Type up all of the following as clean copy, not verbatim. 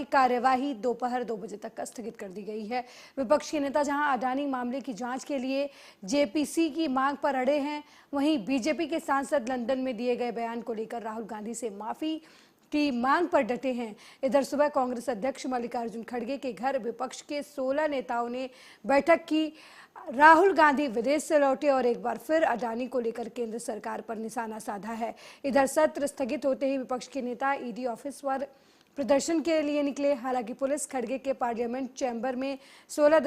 की कार्यवाही दोपहर 2 बजे तक स्थगित कर दी गई है। विपक्ष के नेता जहां अडानी मामले की जांच के लिए जेपीसी की मांग पर अड़े हैं, वहीं बीजेपी के सांसद लंदन में दिए गए बयान को लेकर राहुल गांधी से माफी की मांग पर डटे हैं। इधर सुबह कांग्रेस अध्यक्ष मल्लिकार्जुन खड़गे के घर विपक्ष के 16 नेताओं ने बैठक की। राहुल गांधी विदेश से लौटे और एक बार फिर अडानी को लेकर केंद्र सरकार पर निशाना साधा है। इधर सत्र स्थगित होते ही विपक्ष के नेता ईडी ऑफिस पर प्रदर्शन के लिए निकले। हालांकि पुलिस खड़गे के पार्लियामेंट चैम्बर में 16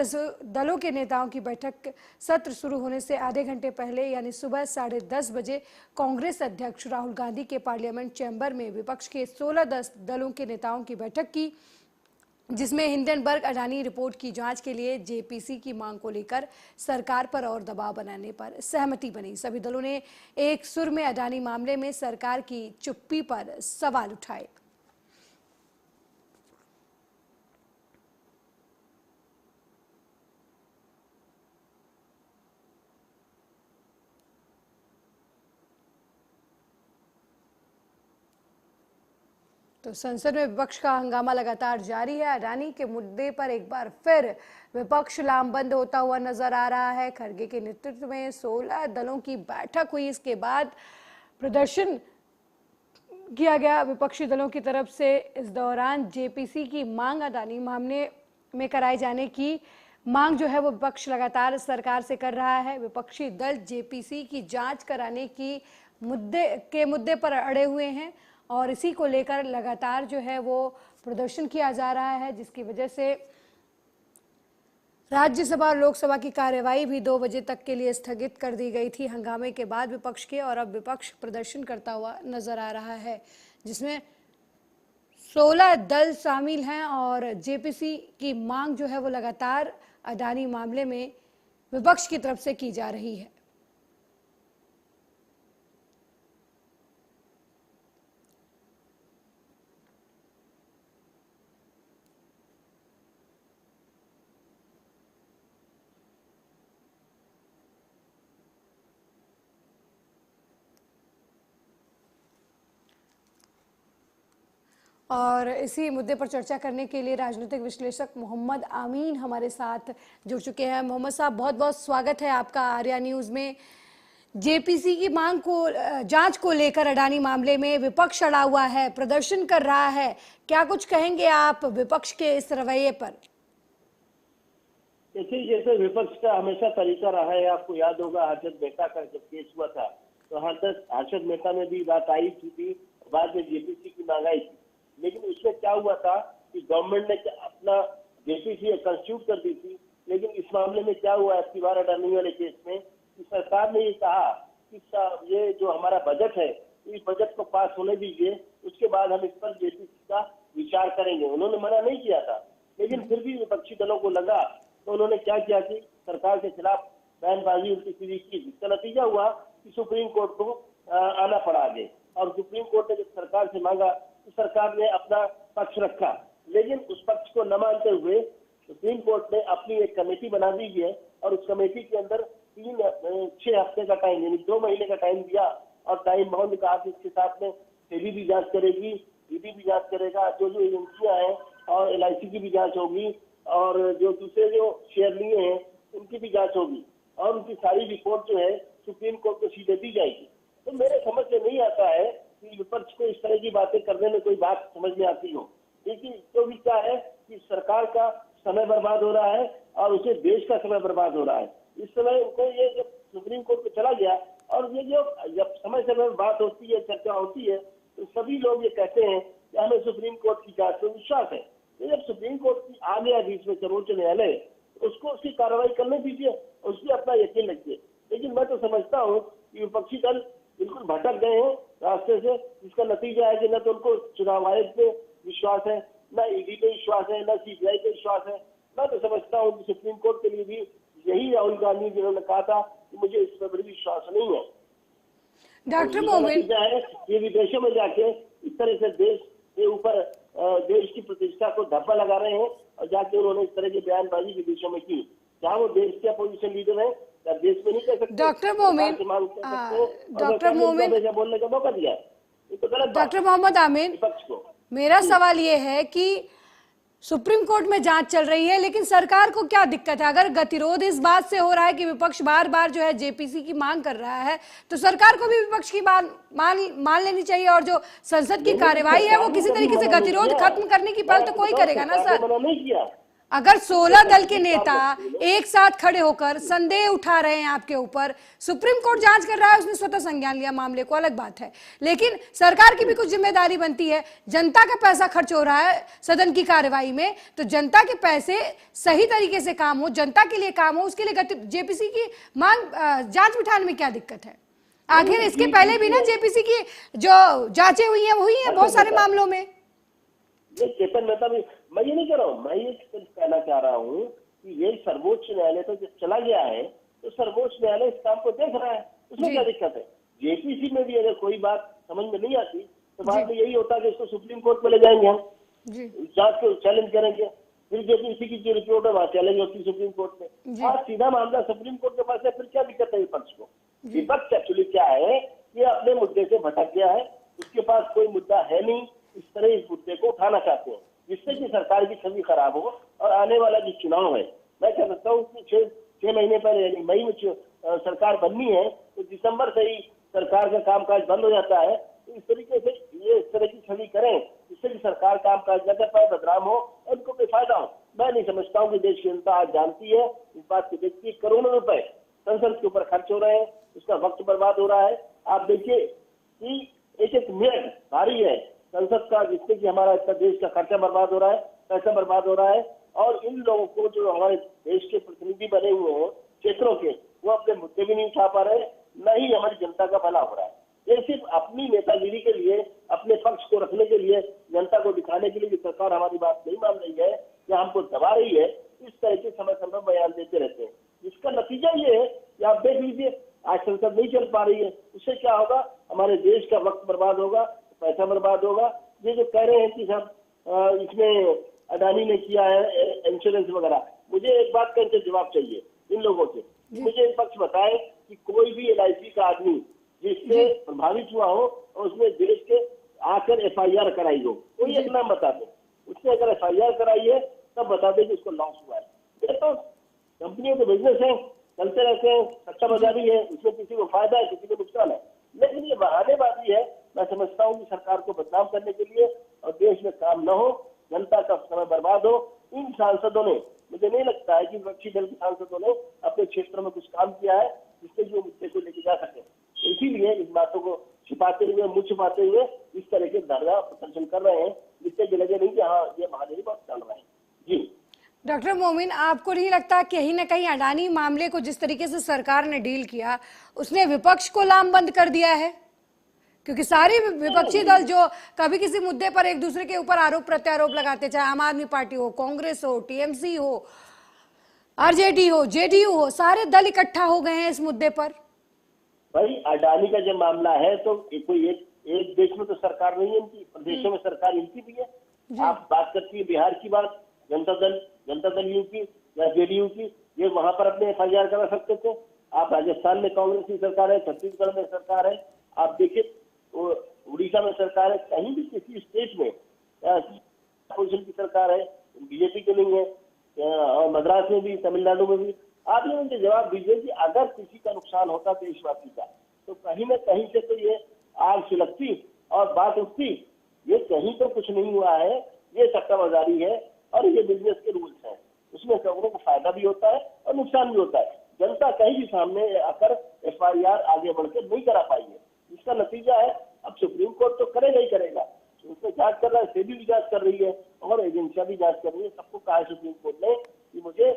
दलों के नेताओं की बैठक सत्र शुरू होने से आधे घंटे पहले यानी सुबह 10:30 बजे कांग्रेस अध्यक्ष राहुल गांधी के पार्लियामेंट चैम्बर में विपक्ष के 16 दलों के नेताओं की बैठक की, जिसमें हिंडनबर्ग अडानी रिपोर्ट की जांच के लिए जेपीसी की मांग को लेकर सरकार पर और दबाव बनाने पर सहमति बनी। सभी दलों ने एक सुर में अडानी मामले में सरकार की चुप्पी पर सवाल उठाए। तो संसद में विपक्ष का हंगामा लगातार जारी है। अडानी के मुद्दे पर एक बार फिर विपक्ष लामबंद होता हुआ नजर आ रहा है। खड़गे के नेतृत्व में 16 दलों की बैठक हुई, इसके बाद प्रदर्शन किया गया विपक्षी दलों की तरफ से। इस दौरान जेपीसी की मांग, अडानी मामले में कराए जाने की मांग जो है वो विपक्ष लगातार सरकार से कर रहा है। विपक्षी दल जेपीसी की जांच कराने की मुद्दे पर अड़े हुए हैं और इसी को लेकर लगातार जो है वो प्रदर्शन किया जा रहा है, जिसकी वजह से राज्यसभा और लोकसभा की कार्यवाही भी 2 बजे तक के लिए स्थगित कर दी गई थी हंगामे के बाद विपक्ष के। और अब विपक्ष प्रदर्शन करता हुआ नजर आ रहा है, जिसमें 16 दल शामिल हैं और जेपीसी की मांग जो है वो लगातार अडानी मामले में विपक्ष की तरफ से की जा रही है। और इसी मुद्दे पर चर्चा करने के लिए राजनीतिक विश्लेषक मोहम्मद आमीन हमारे साथ जुड़ चुके हैं। मोहम्मद साहब, बहुत बहुत स्वागत है आपका आर्या न्यूज में। जेपीसी की मांग को, जांच को लेकर अडानी मामले में विपक्ष अड़ा हुआ है, प्रदर्शन कर रहा है, क्या कुछ कहेंगे आप विपक्ष के इस रवैये पर? देखिए, जैसे विपक्ष का हमेशा तरीका रहा है, आपको याद होगा हर्षद मेहता का जब केस हुआ था तो हर्षद मेहता में भी बात आई थी, बाद में जेपीसी की मांग आई थी। लेकिन उसमें क्या हुआ था कि गवर्नमेंट ने अपना जेपीसी कंस्टिट्यूट कर दी थी। लेकिन इस मामले में क्या हुआ है, बार अडानी वाले केस में, कि सरकार ने ये कहा कि ये जो हमारा बजट है, इस बजट को पास होने दीजिए, उसके बाद हम इस पर जेपीसी का विचार करेंगे। उन्होंने मना नहीं किया था, लेकिन फिर भी विपक्षी दलों को लगा तो उन्होंने क्या किया कि सरकार के खिलाफ बयानबाजी उनकी शुरू की, जिसका नतीजा हुआ कि सुप्रीम कोर्ट को आना पड़ा आगे। और सुप्रीम कोर्ट ने जब सरकार से मांगा तो सरकार ने अपना पक्ष रखा, लेकिन उस पक्ष को न मानते हुए सुप्रीम कोर्ट ने अपनी एक कमेटी बना दी है और उस कमेटी के अंदर 6 हफ्ते का टाइम यानी 2 महीने का टाइम दिया और टाइम बाउंड कहा कि इसके साथ में सेबी भी जांच करेगी, ईडी भी जांच करेगा, जो एजेंसियां हैं और LIC की भी जांच होगी और जो दूसरे जो शेयर लिए हैं उनकी भी जांच होगी और उनकी सारी रिपोर्ट जो है सुप्रीम कोर्ट को सीधे दी जाएगी। तो मेरे समझ में नहीं आता है कि विपक्ष को इस तरह की बातें करने में कोई बात समझ में आती हो। लेकिन तो भी क्या है कि सरकार का समय बर्बाद हो रहा है और उसे देश का समय बर्बाद हो रहा है। इस समय उनको ये जब सुप्रीम कोर्ट को चला गया और ये जो जब समय समय बात होती है, चर्चा होती है, तो सभी लोग ये कहते हैं कि हमें सुप्रीम कोर्ट की जांच में विश्वास है। तो जब सुप्रीम कोर्ट की आ गया बीच में सर्वोच्च न्यायालय, उसको उसकी कार्रवाई करने दीजिए, उसकी अपना यकीन रखिए। लेकिन मैं तो समझता हूँ कि विपक्षी दल बिल्कुल भटक गए हैं रास्ते से, जिसका नतीजा है कि न तो उनको चुनाव आयोग पे विश्वास है, न ईडी पे विश्वास है, न CBI पे विश्वास है। मैं तो समझता हूँ कि सुप्रीम कोर्ट के लिए भी यही राहुल गांधी जिन्होंने कहा था कि मुझे इस पर बड़ी विश्वास नहीं है। डॉक्टर मोमिन, ये विदेशों में जाके इस तरह से देश के ऊपर देश की प्रतिष्ठा को धब्बा लगा रहे हैं और जाके उन्होंने इस तरह की बयानबाजी विदेशों में की। क्या वो देश के अपोजिशन लीडर है? देश में नहीं कह सकते? डॉक्टर मोमिन, बोलने का मौका दिया, ये तो गलत। डॉक्टर मोहम्मद आमीन, विपक्ष को मेरा सवाल ये है कि सुप्रीम कोर्ट में जांच चल रही है, लेकिन सरकार को क्या दिक्कत है? अगर गतिरोध इस बात से हो रहा है कि विपक्ष बार बार जो है जेपीसी की मांग कर रहा है, तो सरकार को भी विपक्ष की बात मान लेनी चाहिए, और जो संसद की कार्यवाही है वो किसी तरीके से गतिरोध खत्म करने की पहल तो कोई करेगा ना सर। अगर 16 दल के नेता एक साथ खड़े होकर संदेह उठा रहे हैं आपके ऊपर, सुप्रीम कोर्ट जांच कर रहा है, उसने स्वतः संज्ञान लिया मामले को, अलग बात है, लेकिन सरकार की भी कुछ जिम्मेदारी बनती है। जनता का पैसा खर्च हो रहा है सदन की कार्यवाही में, तो जनता के पैसे सही तरीके से काम हो, जनता के लिए काम हो, उसके लिए जेपीसी की मांग जांच बिठाने में क्या दिक्कत है? आखिर इसके पहले भी ना जेपीसी की जो जांचें हुई है बहुत सारे मामलों में। चेतन मेहता भी, मैं ये नहीं कह रहा हूँ, मैं ये कहना चाह रहा हूँ कि ये सर्वोच्च न्यायालय तो जब चला गया है तो सर्वोच्च न्यायालय इस काम को देख रहा है, उसमें क्या दिक्कत है? जेपीसी में भी अगर कोई बात समझ में नहीं आती तो बाद में यही होता है कि इसको सुप्रीम कोर्ट में ले जाएंगे, हम जांच को चैलेंज करेंगे, फिर जेपीसी की जो रिपोर्ट है वहां चैलेंज होती है सुप्रीम कोर्ट में, आज सीधा मामला सुप्रीम कोर्ट के पास है, फिर क्या दिक्कत है विपक्ष को? विपक्ष एक्चुअली क्या है कि अपने मुद्दे से भटक गया है, उसके पास कोई मुद्दा है नहीं, इस तरह इस मुद्दे को उठाना चाहते हैं जिससे कि सरकार की छवि खराब हो। और आने वाला जो चुनाव है, मैं कह सकता हूँ कि 6 महीने पहले यानी मई में सरकार बननी है, तो दिसंबर से ही सरकार का कामकाज बंद हो जाता है। तो इस तरीके से ये इस तरह की छवि करें जिससे कि सरकार कामकाज न कर पाए, बदनाम हो और उनको बेफायदा हो। मैं नहीं समझता हूँ कि देश की जनता आज जानती है, इस बात की देखती है, करोड़ों रुपए संसद के ऊपर खर्च हो रहे हैं, उसका वक्त बर्बाद हो रहा है। आप देखिए कि एक मिनट भारी है संसद का, जिससे कि हमारा इतना देश का खर्चा बर्बाद हो रहा है, पैसा बर्बाद हो रहा है, और इन लोगों को जो हमारे देश के प्रतिनिधि बने हुए हैं क्षेत्रों के, वो अपने मुद्दे भी नहीं उठा पा रहे, न ही हमारी जनता का भला हो रहा है। ये सिर्फ अपनी नेतागिरी के लिए, अपने पक्ष को रखने के लिए, जनता को दिखाने के लिए कि सरकार हमारी बात नहीं मान रही है या हमको दबा रही है, इस तरह के समय समय बयान देते रहते हैं, जिसका नतीजा ये है कि आप देख लीजिए आज संसद नहीं चल पा रही है। उससे क्या होगा? हमारे देश का वक्त बर्बाद होगा, पैसा बर्बाद होगा। ये जो कह रहे हैं कि सब इसमें अडानी ने किया है इंश्योरेंस वगैरह, मुझे एक बात का इनसे जवाब चाहिए इन लोगों से। मुझे एक पक्ष बताए कि कोई भी LIC का आदमी जिससे प्रभावित हुआ हो और उसने देश के आकर FIR कराई हो, कोई एक नाम बता दे। उसने अगर FIR कराई है तब बता दे कि उसको लॉस हुआ है। ये तो कंपनियों के बिजनेस है, चलते रहते हैं, सट्टा बाजारी है, उसमें किसी को फायदा है, किसी को नुकसान है, लेकिन ये बहानेबाजी है। मैं समझता हूँ कि सरकार को बदनाम करने के लिए और देश में काम न हो, जनता का समय बर्बाद हो। इन सांसदों ने, मुझे नहीं लगता है कि विपक्षी दल के सांसदों ने अपने क्षेत्र में कुछ काम किया है जिससे जो मुद्दे को लेके जा सके। इसीलिए इस बातों को छिपाते हुए, मुंह छिपाते हुए इस तरह के धरना प्रदर्शन कर रहे हैं, जिससे कि लगे नहीं कि हाँ ये महादेवी बहुत चल रहा है। जी डॉक्टर मोमिन, आपको नहीं लगता कहीं ना कहीं अडानी मामले को जिस तरीके से सरकार ने डील किया, उसने विपक्ष को लामबंद कर दिया है? क्योंकि सारे विपक्षी दल जो कभी किसी मुद्दे पर एक दूसरे के ऊपर आरोप प्रत्यारोप लगाते, चाहे आम आदमी पार्टी हो, कांग्रेस हो, TMC हो, RJD हो, JDU हो, सारे दल इकट्ठा हो गए हैं इस मुद्दे पर। भाई अडानी का जब मामला है तो कोई एक देश में तो सरकार नहीं है इनकी, प्रदेशों में सरकार इनकी भी है। आप बात करती है बिहार की बात, जनता दल यू की या JDU की, ये वहां पर अपने FIR करा सकते थे। आप राजस्थान में कांग्रेस की सरकार है, छत्तीसगढ़ में सरकार है, आप देखिए उड़ीसा में सरकार है, कहीं भी किसी स्टेट में अपोजिशन की सरकार है, बीजेपी की नहीं है, और मद्रास में भी, तमिलनाडु में भी। आप ये मुझे जवाब दीजिए कि अगर किसी का नुकसान होता देशवासी का, तो कहीं न कहीं से तो ये आग सुलगती और बात उठती। ये कहीं तो कुछ नहीं हुआ है, ये सट्टाबाजारी है और ये बिजनेस के रूल्स हैं, उसमें सबको को फायदा भी होता है और नुकसान भी होता है। जनता कहीं भी सामने आकर FIR आगे बढ़कर नहीं करा पाई है, इसका नतीजा है अब सुप्रीम कोर्ट तो करेगा ही करेगा। उसमें जांच कर रहा है, SEBI भी जांच कर रही है और एजेंसियां भी जांच कर रही है। सबको कहा है सुप्रीम कोर्ट ने कि मुझे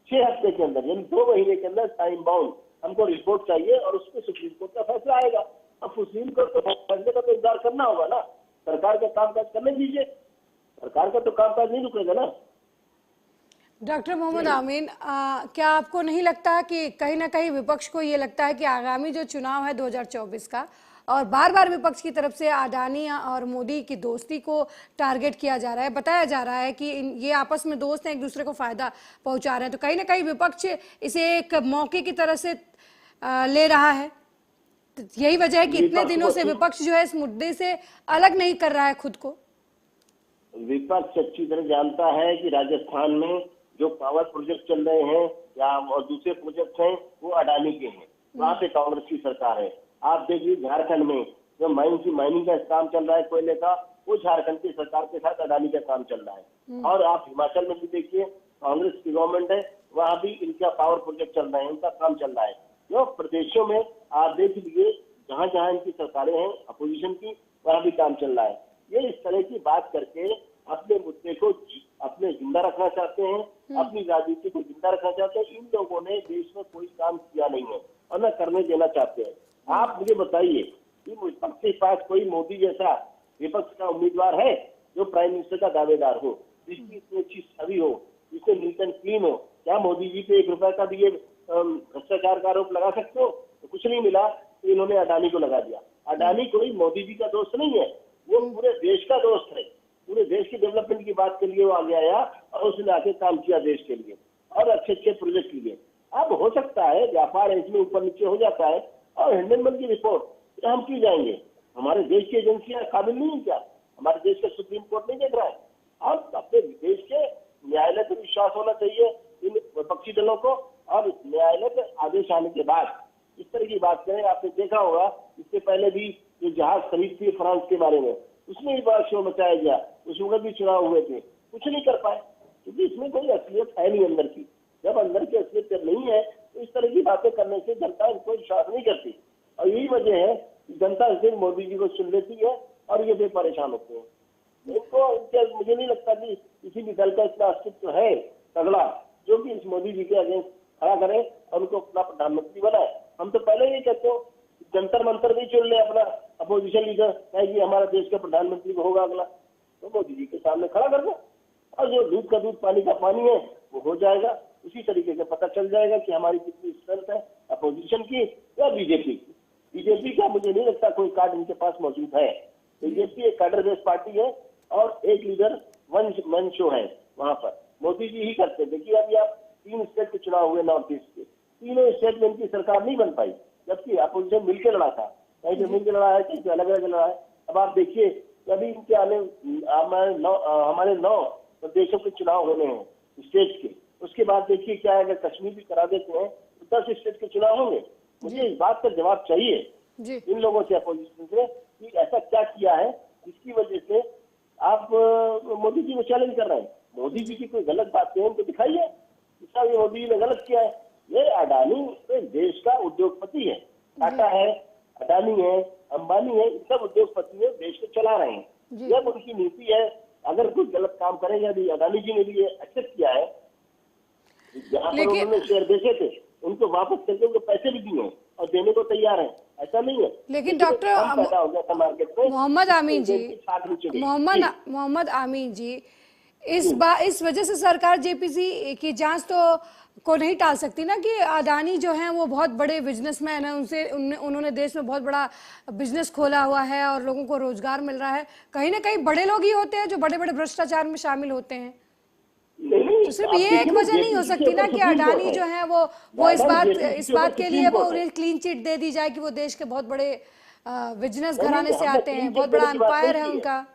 6 हफ्ते के अंदर यानी 2 महीने के अंदर टाइम बाउंड हमको रिपोर्ट चाहिए और उस पर सुप्रीम कोर्ट का फैसला आएगा। अब सुप्रीम कोर्ट के फैसले का तो इंतजार करना होगा ना, सरकार का कामकाज करने दीजिए, सरकार का तो कामकाज नहीं रुकेगा ना। डॉक्टर मोहम्मद आमीन, क्या आपको नहीं लगता कि कहीं ना कहीं विपक्ष को ये लगता है कि आगामी जो चुनाव है 2024 का, और बार बार विपक्ष की तरफ से अडानी और मोदी की दोस्ती को टारगेट किया जा रहा है, बताया जा रहा है कि ये आपस में दोस्त हैं, एक दूसरे को फायदा पहुंचा रहे हैं, तो कहीं ना कहीं विपक्ष इसे एक मौके की तरह से ले रहा है? तो यही वजह है कि इतने दिनों से विपक्ष जो है इस मुद्दे से अलग नहीं कर रहा है खुद को। विपक्ष अच्छी तरह जानता है कि राजस्थान में जो पावर प्रोजेक्ट चल रहे हैं या और दूसरे प्रोजेक्ट हैं वो अडानी के हैं, वहाँ पे कांग्रेस की सरकार है। आप देखिए झारखंड में जो माइनिंग का काम चल रहा है कोयले का, वो झारखंड की सरकार के साथ अडानी का काम चल रहा है। और आप हिमाचल में भी देखिए कांग्रेस की गवर्नमेंट है, वहाँ भी इनका पावर प्रोजेक्ट चल रहा है, उनका काम चल रहा है। जो प्रदेशों में आप देख लीजिए जहाँ जहाँ इनकी सरकारें हैं अपोजिशन की, वहाँ भी काम चल रहा है। ये इस तरह की बात करके अपने मुद्दे को अपने जिंदा रखना चाहते हैं, अपनी राजनीति को जिंदा रखना चाहते हैं। इन लोगों ने देश में कोई काम किया नहीं है और न करने देना चाहते हैं। आप मुझे बताइए कि विपक्ष के पास कोई मोदी जैसा विपक्ष का उम्मीदवार है जो प्राइम मिनिस्टर का दावेदार हो, जिसकी इतनी अच्छी छवि हो, जिससे नीट एंड क्लीन हो? क्या मोदी जी पे 1 रुपए का भी ये भ्रष्टाचार का आरोप लगा सकते हो? तो कुछ नहीं मिला, तो इन्होंने अडानी को लगा दिया। अडानी कोई मोदी जी का दोस्त नहीं है, वो पूरे देश का दोस्त है। पूरे देश के डेवलपमेंट की बात के लिए वो आगे आया और उसने आके काम किया देश के लिए और अच्छे अच्छे प्रोजेक्ट लिए। अब हो सकता है व्यापार इसमें ऊपर नीचे हो जाता है और हिंडनबर्ग की रिपोर्ट हम क्यों जाएंगे? हमारे देश की एजेंसियां काबिल नहीं है क्या? हमारे देश का सुप्रीम कोर्ट नहीं देख रहा है? अब अपने देश के न्यायालय पर विश्वास होना चाहिए इन विपक्षी दलों को, और न्यायालय के आदेश आने के बाद इस तरह की बात करें। आपने देखा होगा इससे पहले भी जो जहाज खरीद थी फ्रांस के बारे में, उसमें भी बड़ा शोर मचाया गया, उसमें भी चुनाव हुए थे, कुछ नहीं कर पाए क्योंकि इसमें कोई असलियत है नहीं अंदर की। जब अंदर की असलियत नहीं है तो इस तरह की बातें करने से जनता इनको विश्वास नहीं करती, और यही वजह है कि जनता सिर्फ मोदी जी को चुन लेती है और ये भी परेशान होते हैं। इनको मुझे नहीं लगता कि किसी भी दल का इतना अस्तित्व है तगड़ा जो कि इस मोदी जी के अगेंस्ट खड़ा करे और उनको अपना प्रधानमंत्री बनाए। हम तो पहले ही कहते हो जंतर मंतर भी चुन ले अपना अपोजिशन लीडर, है कि हमारा देश का प्रधानमंत्री को होगा अगला, तो मोदी जी के सामने खड़ा कर दो और जो दूध का दूध पानी का पानी है वो हो जाएगा। उसी तरीके से पता चल जाएगा कि हमारी कितनी स्ट्रेंथ है अपोजिशन की या बीजेपी की। बीजेपी का मुझे नहीं लगता कोई कार्ड इनके पास मौजूद है। बीजेपी एक कैडर बेस्ड पार्टी है और एक लीडर वन शो है वहां पर, मोदी जी ही करते। देखिए अभी आप 3 स्टेट के चुनाव हुए नॉर्थ ईस्ट के, तीनों स्टेट में इनकी सरकार नहीं बन पाई, जबकि अपोजिशन मिलकर लड़ा था, कहीं पे मिलकर लड़ा है कहीं पे अलग अलग लड़ा है। अब आप देखिए अभी इनके हमारे 9 प्रदेशों के चुनाव होने हैं स्टेट के, उसके बाद देखिए क्या है, अगर कश्मीर भी करा देते हैं तो 10 स्टेट के चुनाव होंगे। मुझे इस बात का जवाब चाहिए इन लोगों से अपोजिशन से कि ऐसा क्या किया है जिसकी वजह से आप मोदी जी को चैलेंज कर रहे हैं। मोदी जी की कोई गलत बात है उनको दिखाइए, इसका ये मोदी जी ने गलत किया है। ये अडानी देश का उद्योगपति है, टाटा है, अडानी है, अंबानी है, सब उद्योगपति है, देश को चला रहे हैं। जब उनकी नीति है, अगर कुछ गलत काम करेगा भी, अडानी जी ने भी एक्सेप्ट किया है, जहाँ पर उन्होंने शेयर बेचे थे उनको वापस करके उनको पैसे भी दिए और देने को तैयार है, ऐसा नहीं है। लेकिन डॉक्टर पैदा हो गया था मार्केट में। मोहम्मद आमीन जी इस वजह से सरकार जेपीसी की जांच को नहीं टाल सकती ना कि अडानी जो हैं वो बहुत बड़े बिजनेसमैन हैं, उन्होंने देश में बहुत बड़ा बिजनेस खोला हुआ है और लोगों को रोजगार मिल रहा है। कहीं ना कहीं बड़े लोग ही होते हैं जो बड़े बड़े भ्रष्टाचार में शामिल होते हैं। तो सिर्फ ये एक वजह नहीं हो सकती ना कि अडानी जो है वो इस बात के लिए वो उन्हें क्लीन चिट दे दी जाए कि वो देश के बहुत बड़े बिजनेस घराने से आते हैं, बहुत बड़ा एम्पायर है उनका।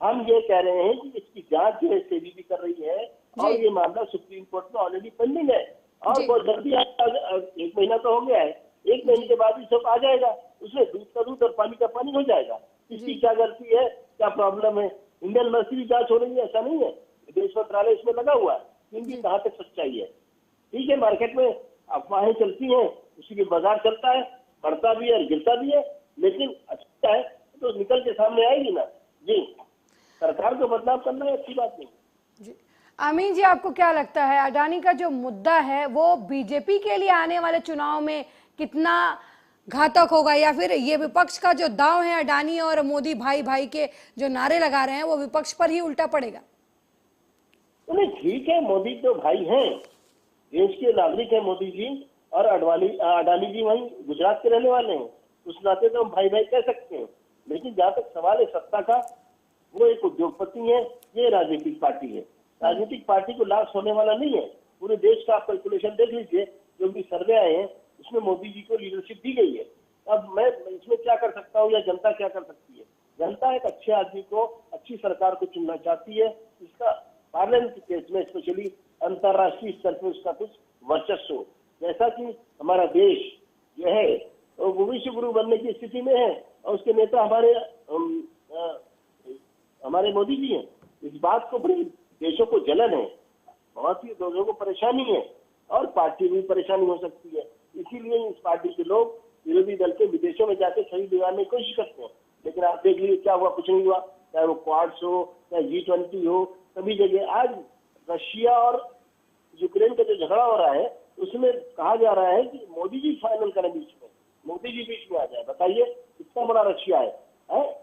हम ये कह रहे हैं कि इसकी जांच जो है सेबी भी कर रही है और ये मामला सुप्रीम कोर्ट में ऑलरेडी पेंडिंग है और बहुत जल्दी 1 महीना तो हो गया है, 1 महीने के बाद ही सब आ जाएगा, उसमें दूध का दूध और पानी का पानी हो जाएगा। इसकी क्या गलती है, क्या प्रॉब्लम है? इंडियन यूनिवर्सिटी की जांच हो रही है, ऐसा नहीं है, विदेश मंत्रालय इसमें लगा हुआ है, इनकी कहाँ तक सच्चाई है? ठीक है, मार्केट में अफवाहें चलती हैं, उसी के बाजार चलता है, बढ़ता भी है और गिरता भी है, लेकिन अच्छा है तो निकल के सामने आएगी ना। जी, सरकार को बदनाम करना है अच्छी बात नहीं। जी आमीन जी, आपको क्या लगता है अडानी का जो मुद्दा है वो बीजेपी के लिए आने वाले चुनाव में कितना घातक होगा, या फिर ये विपक्ष का जो दांव है अडानी और मोदी भाई भाई के जो नारे लगा रहे हैं वो विपक्ष पर ही उल्टा पड़ेगा? नहीं, ठीक है, मोदी तो भाई हैं, देश के नागरिक हैं मोदी जी, और अडानी जी वहीं गुजरात के रहने वाले हैं, उस नाते तो हम भाई भाई कह सकते हैं। लेकिन जहाँ तक सवाल है सत्ता का, वो एक उद्योगपति है, ये राजनीतिक पार्टी है। राजनीतिक पार्टी को लाभ होने वाला नहीं है। पूरे देश का आप कैलकुलेशन देख लीजिए, जो भी सर्वे आए हैं उसमें मोदी जी को लीडरशिप दी गई है। अब मैं इसमें क्या कर सकता हूँ या जनता क्या कर सकती है? जनता एक अच्छे आदमी को, अच्छी सरकार को चुनना चाहती है, इसका पार्लियामेंट के केस में स्पेशली अंतर्राष्ट्रीय स्तर पर उसका कुछ वर्चस्व हो। जैसा कि हमारा देश जो है वो विश्व गुरु बनने की स्थिति में है और उसके नेता हमारे मोदी जी हैं। इस बात को बड़ी देशों को जलन है, बहुत ही लोगों को परेशानी है और पार्टी में परेशानी हो सकती है। इसीलिए इस पार्टी के लोग विरोधी दल के विदेशों में जाकर छवि दिखाने की कोशिश करते हैं, लेकिन आप देख लीजिए क्या हुआ, कुछ नहीं हुआ। चाहे वो क्वाड्स हो, चाहे G20 हो, सभी जगह आज रशिया और यूक्रेन का जो झगड़ा हो रहा है उसमें कहा जा रहा है कि मोदी जी फाइनल करें बीच में, मोदी जी बीच में आ जाए। बताइए इतना बड़ा रशिया है?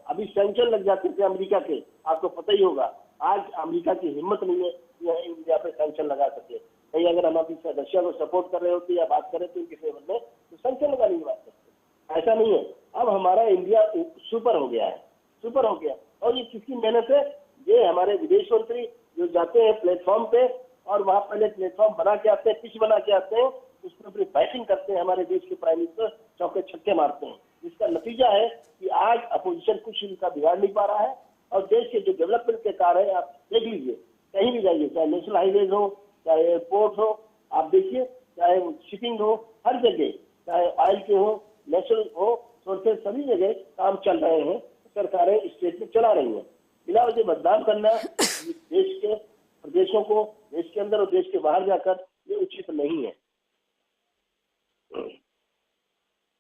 अभी सैंक्शन लग जाते थे अमेरिका के, आपको पता ही होगा। आज अमेरिका की हिम्मत नहीं है कि इंडिया पे सैंक्शन लगा सके। कहीं अगर हम अभी रशिया को सपोर्ट कर रहे होते या बात कर रहे थे उनके फेवर में, तो सैंक्शन लगाने की बात करते। ऐसा नहीं है। अब हमारा इंडिया सुपर हो गया है, सुपर हो गया। और ये किसकी मेहनत है? ये हमारे विदेश मंत्री जो जाते हैं प्लेटफॉर्म पे और वहां पहले प्लेटफॉर्म बना के आते हैं, पिच बना के आते हैं, उसमें अपनी बैटिंग करते हैं। हमारे देश के प्राइम मिनिस्टर चौके छक्के मारते हैं, जिसका नतीजा है कि आज अपोजिशन कुछ इनका बिगाड़ नहीं पा रहा है। और देश के जो डेवलपमेंट के कार्य है आप देख लीजिए, कहीं भी जाइए, चाहे नेशनल हाईवेज हो, चाहे एयरपोर्ट हो, आप देखिए, चाहे शिपिंग हो, हर जगह, चाहे ऑयल के हो, नेशनल हो, सोर्सेज, सभी जगह काम चल रहे हैं। सरकारें स्टेट में चला रही हैं। बिना वजह बदनाम करना देश के प्रदेशों को, देश के अंदर और देश के बाहर जाकर, ये उचित नहीं है।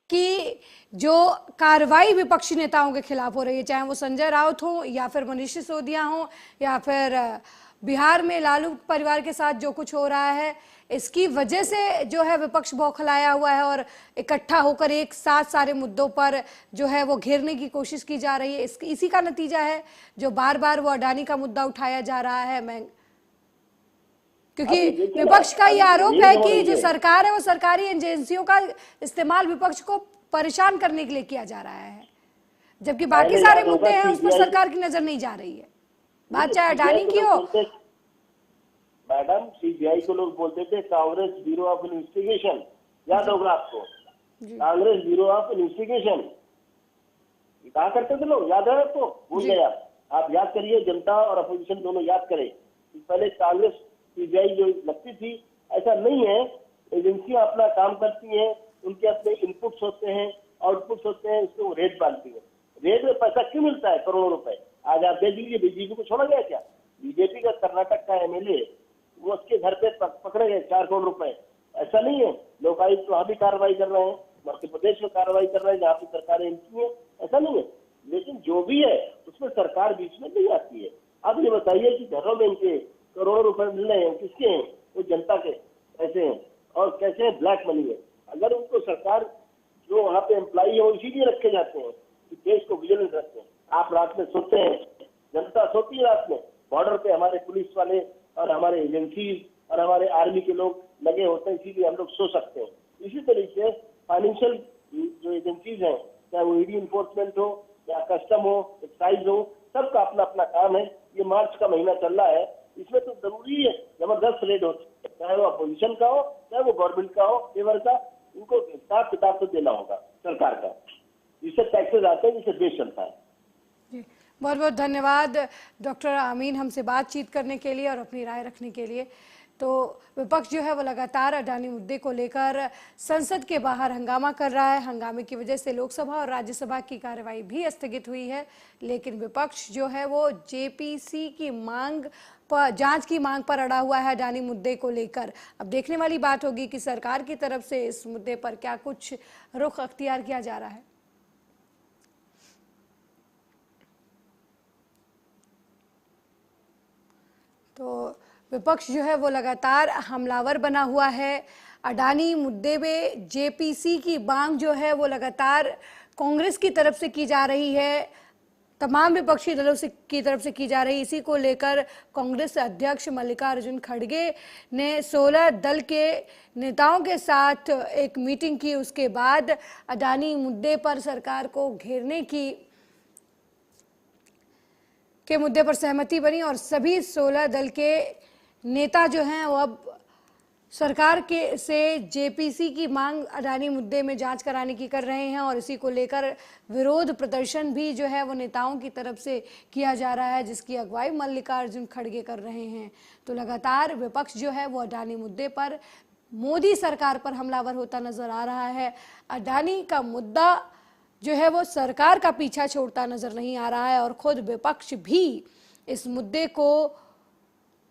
कि जो कार्रवाई विपक्षी नेताओं के खिलाफ हो रही है, चाहे वो संजय राउत हो या फिर मनीष सिसोदिया हो या फिर बिहार में लालू परिवार के साथ जो कुछ हो रहा है, इसकी वजह से जो है विपक्ष बौखलाया हुआ है और इकट्ठा होकर एक साथ सारे मुद्दों पर जो है वो घेरने की कोशिश की जा रही है। इसी का नतीजा है जो बार बार वो अडानी का मुद्दा उठाया जा रहा है। क्योंकि विपक्ष का ये आरोप है कि जो सरकार है वो सरकारी एजेंसियों का इस्तेमाल विपक्ष को परेशान करने के लिए किया जा रहा है, जबकि बाकी सारे मुद्दे हैं उस पर सरकार की नजर नहीं जा रही है। बात चाहे अडानी की हो। मैडम, CBI को लोग बोलते थे कांग्रेस ब्यूरो ऑफ इन्वेस्टिगेशन, याद होगा आपको? कांग्रेस ब्यूरो ऑफ इन्वेस्टिगेशन कहा करते थे लोग, याद है आपको? भूल गए आप याद करिए, जनता और अपोजिशन दोनों याद करें। पहले कांग्रेस CBI जो लगती थी, ऐसा नहीं है। एजेंसियां अपना काम करती हैं, उनके अपने इनपुट्स होते हैं, आउटपुट्स होते हैं, उसको रेट डालती है। रेट में पैसा क्यों मिलता है? करोड़ों रुपए। आज आप देख लीजिए, बीजेपी को छोड़ा गया क्या? बीजेपी का कर्नाटक का MLA, वो उसके घर पे पकड़े गए 4 करोड़ रुपए। ऐसा नहीं है। लोकायुक्त वहां भी कार्रवाई कर रहे हैं, मध्य प्रदेश में कार्रवाई कर रहे हैं जहाँ पे सरकारें इनकी है, ऐसा नहीं है। लेकिन जो भी है उसमें सरकार बीच में नहीं आती है। अब ये बताइए कि घरों में इनके करोड़ों रुपए मिल रहे हैं, किसके हैं? वो जनता के पैसे हैं और कैसे हैं? ब्लैक मनी है। अगर उनको सरकार जो वहाँ पे एम्प्लॉई है इसीलिए रखे जाते हैं कि देश को विजिलेंस रखते हैं। आप रात में सोते हैं, जनता सोती है रात में, बॉर्डर पे हमारे पुलिस वाले और हमारे एजेंसीज और हमारे आर्मी के लोग लगे होते हैं, इसीलिए हम लोग सो सकते हैं। इसी तरीके फाइनेंशियल जो एजेंसीज हैं, चाहे वो ED इन्फोर्समेंट हो या कस्टम हो, एक्साइज हो, सबका अपना अपना काम है। ये मार्च का महीना चल रहा है, इसमें तो जरूरी है जबरदस्त रेड हो, चाहे वो अपोजिशन का हो चाहे वो गवर्नमेंट का हो, फेवर का, इनको हिसाब किताब तो देना होगा सरकार का, जिससे टैक्सेस आते हैं, जिससे देश चलता है। बहुत बहुत धन्यवाद डॉक्टर आमीन हमसे बातचीत करने के लिए और अपनी राय रखने के लिए। तो विपक्ष जो है वो लगातार अडानी मुद्दे को लेकर संसद के बाहर हंगामा कर रहा है। हंगामे की वजह से लोकसभा और राज्यसभा की कार्रवाई भी स्थगित हुई है, लेकिन विपक्ष जो है वो JPC की मांग पर, जांच की मांग पर अड़ा हुआ है अडानी मुद्दे को लेकर। अब देखने वाली बात होगी कि सरकार की तरफ से इस मुद्दे पर क्या कुछ रुख अख्तियार किया जा रहा है। तो विपक्ष जो है वो लगातार हमलावर बना हुआ है। अडानी मुद्दे में JPC की मांग जो है वो लगातार कांग्रेस की तरफ से की जा रही है, तमाम विपक्षी दलों से की तरफ से की जा रही है। इसी को लेकर कांग्रेस अध्यक्ष मल्लिकार्जुन खड़गे ने 16 दल के नेताओं के साथ एक मीटिंग की। उसके बाद अडानी मुद्दे पर सरकार को घेरने के मुद्दे पर सहमति बनी और सभी 16 दल के नेता जो हैं वो अब सरकार के से जेपीसी की मांग अडानी मुद्दे में जांच कराने की कर रहे हैं और इसी को लेकर विरोध प्रदर्शन भी जो है वो नेताओं की तरफ से किया जा रहा है, जिसकी अगुवाई मल्लिकार्जुन खड़गे कर रहे हैं। तो लगातार विपक्ष जो है वो अडानी मुद्दे पर मोदी सरकार पर हमलावर होता नजर आ रहा है। अडानी का मुद्दा जो है वो सरकार का पीछा छोड़ता नजर नहीं आ रहा है और खुद विपक्ष भी इस मुद्दे को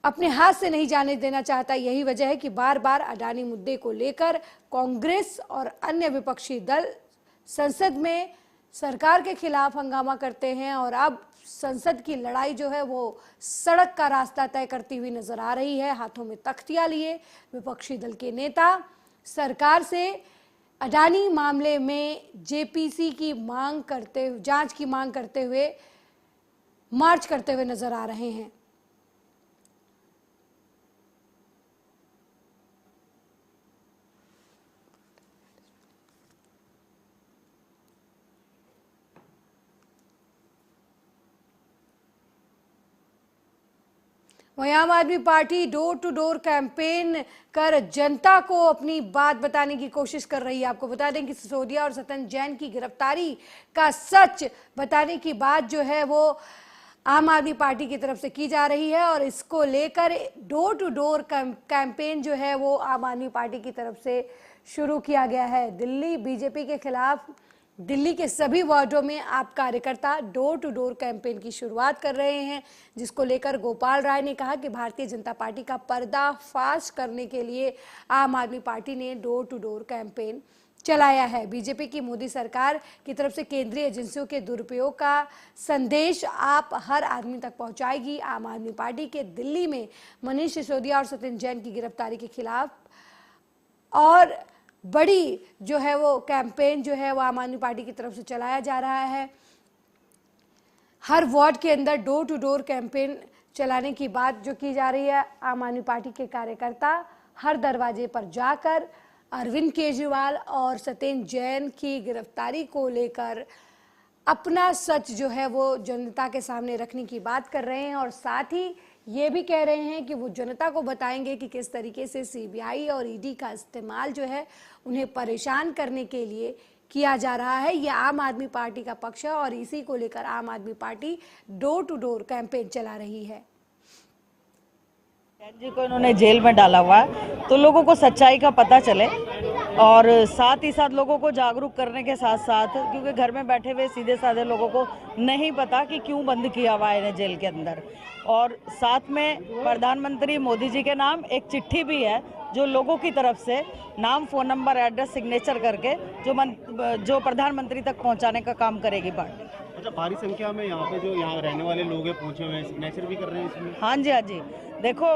अपने हाथ से नहीं जाने देना चाहता। यही वजह है कि बार बार अडानी मुद्दे को लेकर कांग्रेस और अन्य विपक्षी दल संसद में सरकार के खिलाफ हंगामा करते हैं और अब संसद की लड़ाई जो है वो सड़क का रास्ता तय करती हुई नजर आ रही है। हाथों में तख्तियां लिए विपक्षी दल के नेता सरकार से अडानी मामले में जेपीसी की मांग करते, जांच की मांग करते हुए मार्च करते हुए नजर आ रहे हैं। वहीं Aam Aadmi Party door to door campaign कर जनता को अपनी बात बताने की कोशिश कर रही है। आपको बता दें कि सिसोदिया और सतन जैन की गिरफ्तारी का सच बताने की बात जो है वो आम आदमी पार्टी की तरफ से की जा रही है और इसको लेकर डोर टू डोर कैंपेन जो है वो आम आदमी पार्टी की तरफ से शुरू किया गया है। दिल्ली बीजेपी के खिलाफ दिल्ली के सभी वार्डों में आप कार्यकर्ता डोर टू डोर कैंपेन की शुरुआत कर रहे हैं, जिसको लेकर गोपाल राय ने कहा कि भारतीय जनता पार्टी का पर्दाफाश करने के लिए आम आदमी पार्टी ने डोर टू डोर कैंपेन चलाया है। बीजेपी की मोदी सरकार की तरफ से केंद्रीय एजेंसियों के दुरुपयोग का संदेश आप हर आदमी तक पहुंचाएगी। आम आदमी पार्टी के दिल्ली में मनीष सिसोदिया और सत्येंद्र जैन की गिरफ्तारी के खिलाफ और बड़ी जो है वो कैंपेन जो है वो आम आदमी पार्टी की तरफ से चलाया जा रहा है। हर वार्ड के अंदर डोर टू डोर कैंपेन चलाने की बात जो की जा रही है। आम आदमी पार्टी के कार्यकर्ता हर दरवाजे पर जाकर अरविंद केजरीवाल और सत्येंद्र जैन की गिरफ्तारी को लेकर अपना सच जो है वो जनता के सामने रखने की बात कर रहे हैं और साथ ही ये भी कह रहे हैं कि वो जनता को बताएंगे कि किस तरीके से सीबीआई और ईडी का इस्तेमाल जो है उन्हें परेशान करने के लिए किया जा रहा है। ये आम आदमी पार्टी का पक्ष है और इसी को लेकर Aam Aadmi Party door to door campaign चला रही है। जी को इन्होंने जेल में डाला हुआ है तो लोगों को सच्चाई का पता चले और साथ ही साथ लोगों को जागरूक करने के साथ साथ, क्योंकि घर में बैठे हुए सीधे साधे लोगों को नहीं पता कि क्यों बंद किया हुआ है इन्हें जेल के अंदर। और साथ में प्रधानमंत्री मोदी जी के नाम एक चिट्ठी भी है जो लोगों की तरफ से नाम, फ़ोन नंबर, एड्रेस, सिग्नेचर करके जो प्रधानमंत्री तक पहुंचाने का काम करेगी पार्टी। अच्छा, भारी संख्या में यहाँ पे जो यहाँ रहने वाले लोग हैं पहुंचे हुए हैं, सिग्नेचर भी कर रहे हैं इसमें? हाँ जी, देखो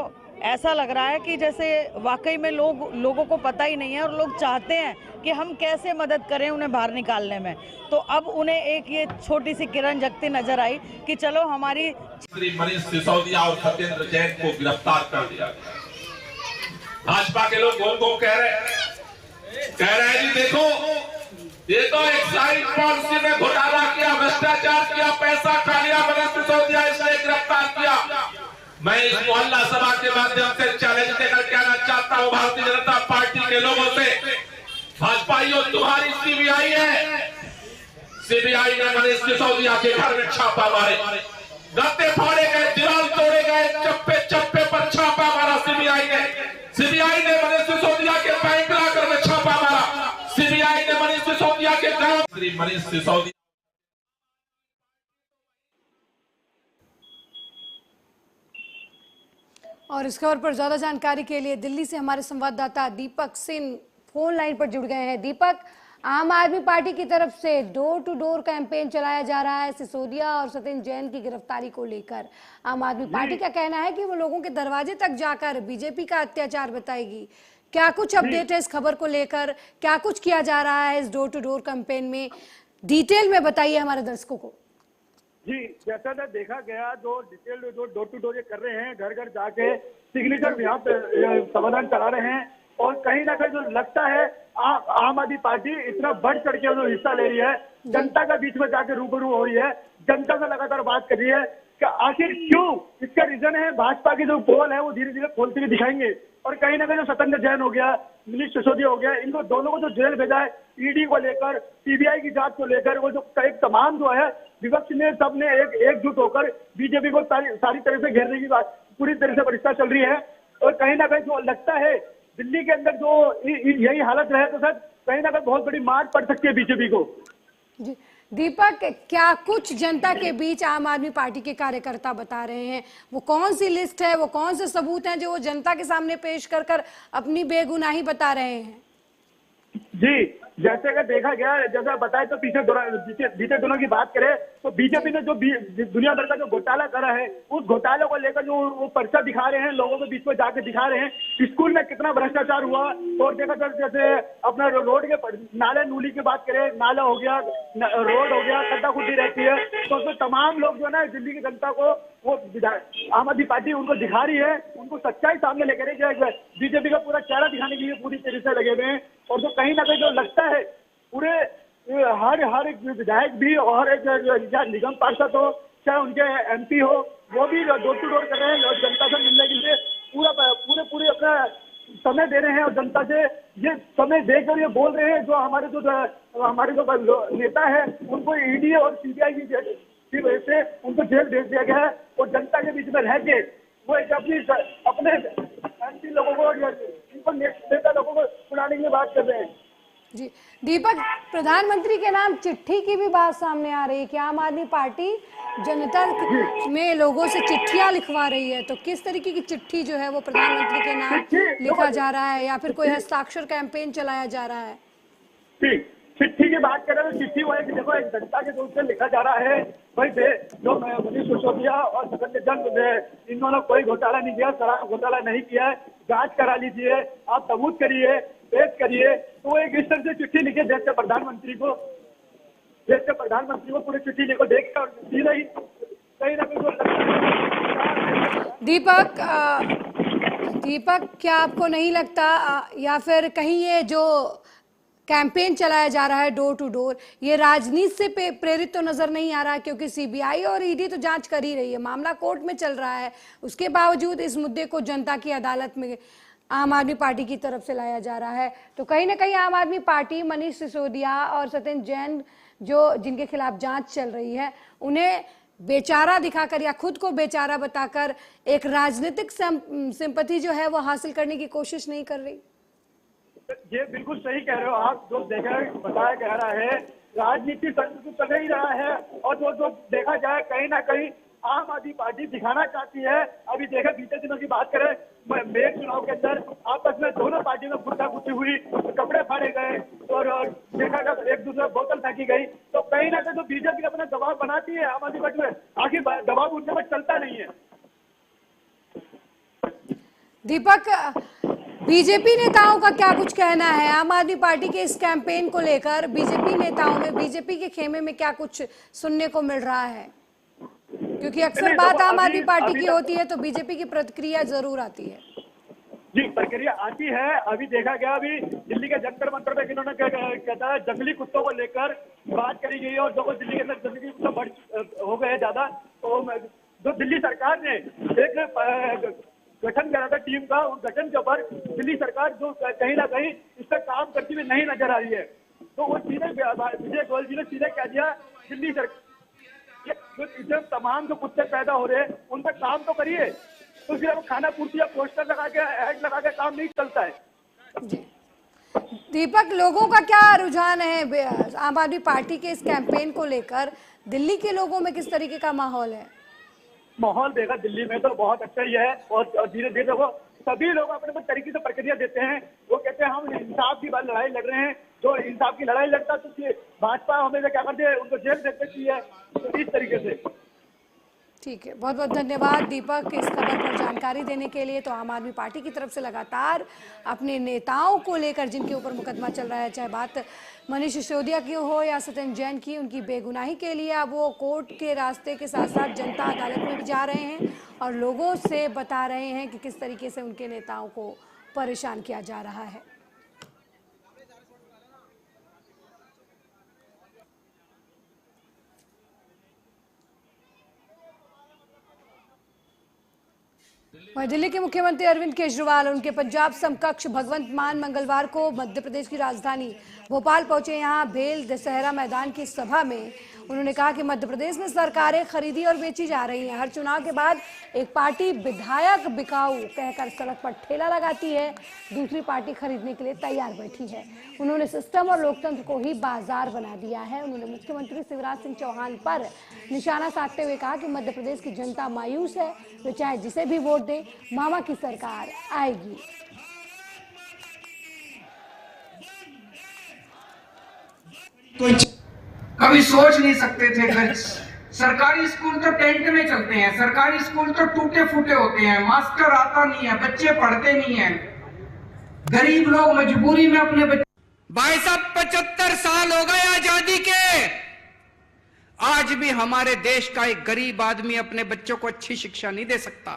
ऐसा लग रहा है कि जैसे वाकई में लोगों को पता ही नहीं है और लोग चाहते हैं कि हम कैसे मदद करें उन्हें बाहर निकालने में। तो अब उन्हें एक ये छोटी सी किरण जगती नजर आई कि चलो हमारी श्री मनीष सिसोदिया और सत्येंद्र जैन को गिरफ्तार कर दिया। भाजपा के लोग उनको कह रहे हैं जी देखो ये तो एक्साइज पॉलिसी में घोटाला किया, भ्रष्टाचार किया, पैसा खा लिया मनीष सिसोदिया, इसलिए गिरफ्तार किया। मैं इस मोहल्ला सभा के माध्यम से चैलेंज देकर कहना चाहता हूं भारतीय जनता पार्टी के लोगों से, भाजपाइयों तुम्हारी सीबीआई है। सीबीआई ने मनीष सिसोदिया के घर में छापा मारे, गत्ते फाड़े गए, दीवार तोड़े गए, चप्पे चप्पे पर छापा मारा सीबीआई ने मनीष सिसोदिया के बैंक लाकर में छापा मारा। सीबीआई ने मनीष सिसोदिया के घर श्री मनीष सिसोदिया और इस खबर पर ज्यादा जानकारी के लिए दिल्ली से हमारे संवाददाता दीपक सिंह फोन लाइन पर जुड़ गए हैं। दीपक, आम आदमी पार्टी की तरफ से डोर टू डोर कैंपेन चलाया जा रहा है सिसोदिया और सत्येंद्र जैन की गिरफ्तारी को लेकर। आम आदमी पार्टी का कहना है कि वो लोगों के दरवाजे तक जाकर बीजेपी का अत्याचार बताएगी। क्या कुछ अपडेट है इस खबर को लेकर, क्या कुछ किया जा रहा है इस डोर टू डोर कैंपेन में, डिटेल में बताइए हमारे दर्शकों को। जी, जैसा देखा गया जो डिटेल जो डोर टू डोर ये कर रहे हैं, घर घर जाके सिग्नेचर यहाँ पे समाधान करा रहे हैं और कहीं ना कहीं जो लगता है आम आदमी पार्टी इतना बढ़ चढ़ के हिस्सा ले रही है, जनता के बीच में जाके रूबरू हो रही है, जनता से लगातार बात कर रही है। आखिर क्यों? इसका रीजन है भाजपा के जो पोल है वो धीरे धीरे खोलते हुए दिखाएंगे। और कहीं ना कहीं जो सत्येंद्र जैन हो गया, मनीष सिसोदिया हो गया, इनको दोनों को जो जेल भेजा है ईडी को लेकर, सीबीआई की जांच को लेकर, वो जो एक तमाम जो है विपक्ष ने सबने एकजुट होकर बीजेपी को सारी तरह से घेरने की बात पूरी तरह से प्रचेष्टा चल रही है। और कहीं ना कहीं जो लगता है दिल्ली के अंदर जो यही हालत रहे तो सर कहीं ना कहीं बहुत बड़ी मार पड़ सकती है बीजेपी को। जी दीपक, क्या कुछ जनता के बीच आम आदमी पार्टी के कार्यकर्ता बता रहे हैं, वो कौन सी लिस्ट है, वो कौन से सबूत हैं जो वो जनता के सामने पेश कर कर अपनी बेगुनाही बता रहे हैं? जी, जैसे अगर देखा गया, जैसा बताया तो बीते दिनों की बात करें तो बीजेपी ने जो दुनिया भर का जो घोटाला करा है, उस घोटाले को लेकर जो वो पर्चा दिखा रहे हैं, लोगों के बीच में जाकर दिखा रहे हैं स्कूल में कितना भ्रष्टाचार हुआ। और देखा जाए जैसे अपना रोड के नाले नूली की बात करें, नाला हो गया, रोड हो गया, खड्डा खुड्डी रहती है, तो उसमें तमाम लोग जो है दिल्ली की जनता को वो आम आदमी पार्टी उनको दिखा रही है, उनको सच्चाई सामने लेकर बीजेपी का पूरा चेहरा दिखाने के लिए पूरी तरह से लगे हुए हैं। और जो कहीं ना कहीं जो लगता है पूरे हर एक विधायक भी और एक निगम पार्षद हो, चाहे उनके एमपी हो, वो भी डोर टू डोर कर रहे हैं जनता से मिलने के लिए, पूरे अपना समय दे रहे हैं। और जनता से ये समय देकर ये बोल रहे हैं जो हमारे जो नेता है उनको ईडी और सीबीआई की वजह से उनको जेल भेज दिया गया है। और जनता के बीच में रह के वो अपने एमपी लोगों को, इनको नेता लोगों को सुनाने की बात कर रहे हैं। जी दीपक, प्रधानमंत्री के नाम चिट्ठी की भी बात सामने आ रही है कि आम आदमी पार्टी जनता में लोगों से चिट्ठियां लिखवा रही है, तो किस तरीके की चिट्ठी जो है वो प्रधानमंत्री के नाम लिखा जा रहा है या फिर कोई हस्ताक्षर कैंपेन चलाया जा रहा है? चिट्ठी की बात करें तो चिट्ठी वो है कि देखो एक जनता के रूप से लिखा जा रहा है, भाई जो मनीष सिसोदिया और सत्येंद्र जैन इन दोनों कोई घोटाला नहीं किया, शराब घोटाला नहीं किया है, जांच करा लीजिए, आप सबूत करिए, पेश करिए। तो एक इस तरह से चिट्ठी लिखे देश के प्रधानमंत्री को पूरी चिट्ठी लिखो देख और सीधा ही कहीं ना कहीं दीपक, क्या आपको नहीं लगता या फिर कहीं ये जो कैंपेन चलाया जा रहा है डोर टू डोर, ये राजनीति से प्रेरित तो नजर नहीं आ रहा है? क्योंकि सीबीआई और ईडी तो जांच कर ही रही है, मामला कोर्ट में चल रहा है, उसके बावजूद इस मुद्दे को जनता की अदालत में आम आदमी पार्टी की तरफ से लाया जा रहा है। तो कहीं ना कहीं आम आदमी पार्टी मनीष सिसोदिया और सत्येंद्र जैन जिनके खिलाफ जांच चल रही है, उन्हें बेचारा दिखाकर या खुद को बेचारा बताकर एक राजनीतिक सिंपैथी जो है वो हासिल करने की कोशिश नहीं कर रही? ये बिल्कुल सही कह रहे हो आप, जो बताया जा रहा है राजनीति संस्कृति चल ही रहा है। और जो देखा जाए कहीं ना कहीं आम आदमी पार्टी दिखाना चाहती है। अभी देखा बीते दिनों की बात करें, मेयर चुनाव के अंदर आपस में दोनों पार्टियों में गुट्टागुट्टी हुई, कपड़े फाड़े गए और देखा गया एक दूसरे बोतल फेंकी गई। तो कहीं ना कहीं जो बीजेपी अपना दबाव बनाती है आम आदमी पार्टी में, आखिर दबाव उनके पास चलता नहीं है। दीपक, बीजेपी नेताओं का क्या कुछ कहना है आम आदमी पार्टी के इस कैंपेन को लेकर? बीजेपी नेताओं में, बीजेपी के खेमे में क्या कुछ सुनने को मिल रहा है? क्योंकि अक्सर बात आम आदमी पार्टी की होती है तो बीजेपी की प्रतिक्रिया जरूर आती है। जी, प्रक्रिया आती है। अभी देखा गया, अभी दिल्ली के जंतर मंतर पे इन्होंने कहता है जंगली कुत्तों को लेकर बात करी गई और जो दिल्ली के अंदर जंगली कुत्ते हो गए ज्यादा, तो जो दिल्ली सरकार ने एक गठन करा था टीम का, उस गठन के ऊपर दिल्ली सरकार जो कहीं ना कहीं इस पर काम करती हुई नहीं नजर आ रही है। तो वो सीधे विजय गोयल जी ने सीधे कह दिया दिल्ली सरकार जो तमाम जो कुत्ते पैदा हो रहे हैं उन पर काम तो करिए, तो सिर्फ खाना पूर्ति या पोस्टर लगा के ऐड लगा के काम नहीं चलता है। दीपक, लोगों का क्या रुझान है आम आदमी पार्टी के इस कैंपेन को लेकर? दिल्ली के लोगों में किस तरीके का माहौल है? माहौल देखा दिल्ली में तो बहुत अच्छा ही है और धीरे धीरे देखो सभी लोग अपने अपने तरीके से प्रक्रिया देते हैं। वो कहते हैं हम इंसाफ की लड़ाई लड़ रहे हैं, जो इंसाफ की लड़ाई लड़ता तो भाजपा हमें क्या करती है, उनको जेल दे देती है। तो इस तरीके से ठीक है, बहुत बहुत धन्यवाद दीपक इस खबर पर जानकारी देने के लिए। तो आम आदमी पार्टी की तरफ से लगातार अपने नेताओं को लेकर जिनके ऊपर मुकदमा चल रहा है, चाहे बात मनीष सिसोदिया की हो या सत्येंद्र जैन की, उनकी बेगुनाही के लिए अब वो कोर्ट के रास्ते के साथ साथ जनता अदालत में भी जा रहे हैं और लोगों से बता रहे हैं कि किस तरीके से उनके नेताओं को परेशान किया जा रहा है। वहीं दिल्ली के मुख्यमंत्री अरविंद केजरीवाल और उनके पंजाब समकक्ष भगवंत मान मंगलवार को मध्य प्रदेश की राजधानी भोपाल पहुंचे। यहां भेल दशहरा मैदान की सभा में उन्होंने कहा कि मध्य प्रदेश में सरकारें खरीदी और बेची जा रही हैं। हर चुनाव के बाद एक पार्टी विधायक बिकाऊ कहकर सड़क पर ठेला लगाती है, दूसरी पार्टी खरीदने के लिए तैयार बैठी है। उन्होंने सिस्टम और लोकतंत्र को ही बाजार बना दिया है। उन्होंने मुख्यमंत्री शिवराज सिंह चौहान पर निशाना साधते हुए कहा कि मध्य प्रदेश की जनता मायूस है, वे चाहे जिसे भी वोट दें, मामा की सरकार आएगी। कभी सोच नहीं सकते थे। सरकारी स्कूल तो टेंट में चलते हैं, सरकारी स्कूल तो टूटे फूटे होते हैं, मास्टर आता नहीं है, बच्चे पढ़ते नहीं हैं, गरीब लोग मजबूरी में अपने बच्चे। भाई साहब 75 साल हो गए आजादी के, आज भी हमारे देश का एक गरीब आदमी अपने बच्चों को अच्छी शिक्षा नहीं दे सकता।